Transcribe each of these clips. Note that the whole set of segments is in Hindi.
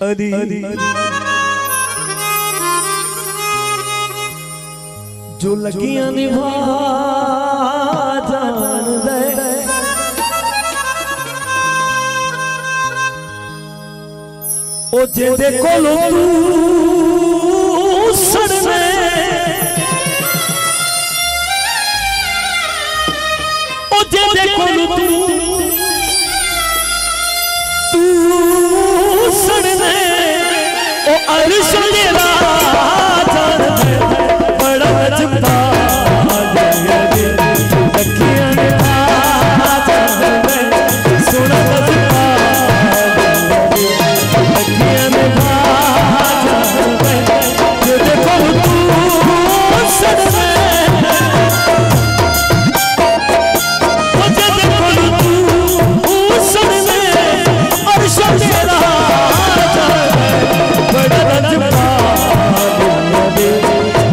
अरी जो लगियां निभा जान दे ओ जेदे कोलों तू सड़ने ओ जेदे कोलों तू सड़ने ओ अर्श मेरा जान दे बड़ा जब्बा लगियां निभा जान दे सोना जब्बा लगियां निभा जान दे जेदे कोलों तू सड़ने ओ जेदे कोलों तू सड़ने अर्श मेरा जान दे बड़ा जब्बा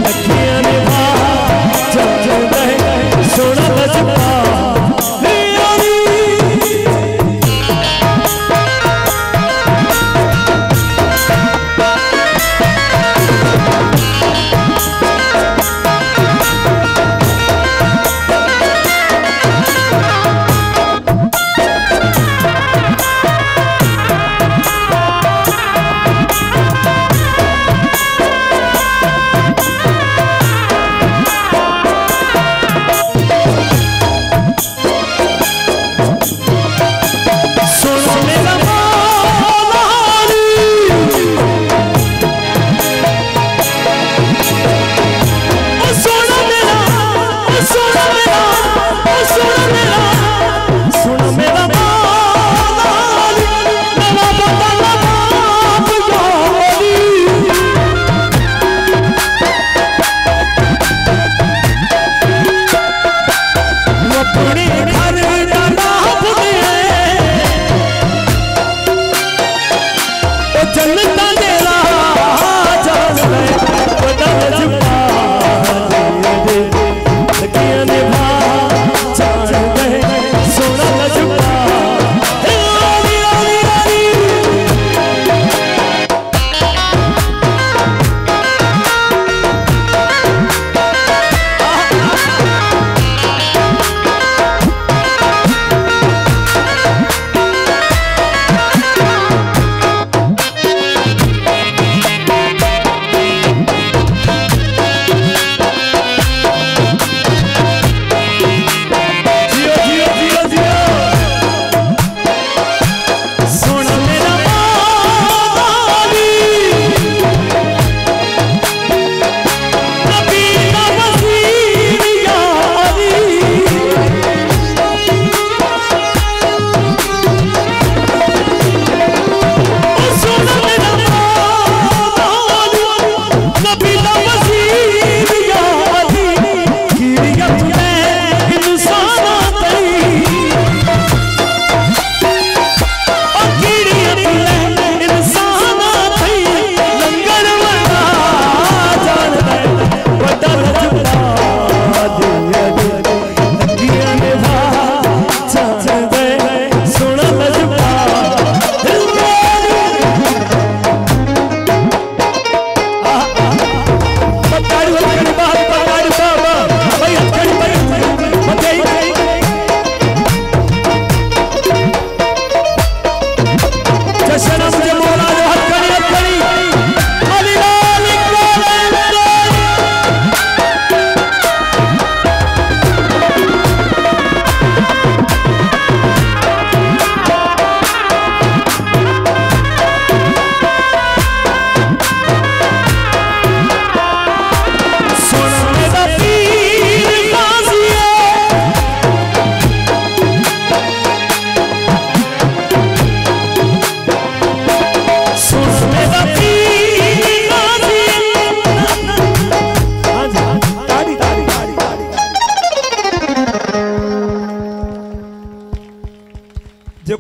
लगियां निभा जान दे सोना जब्बा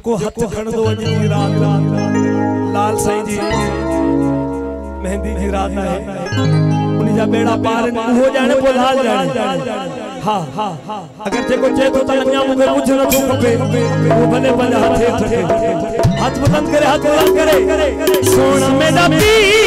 को हथ खण दो अॼु रात लाल साईं जी मेहंदी जी रात है उन जा बेड़ा पार हो जाने को लाल जाने हां हां अगर जेको चे तो अञा मूंखे कुझु न थो खपे वो भले भले हथ हथ बुलंद करे, हाथ बुलंद करे। सोना मेरा पीर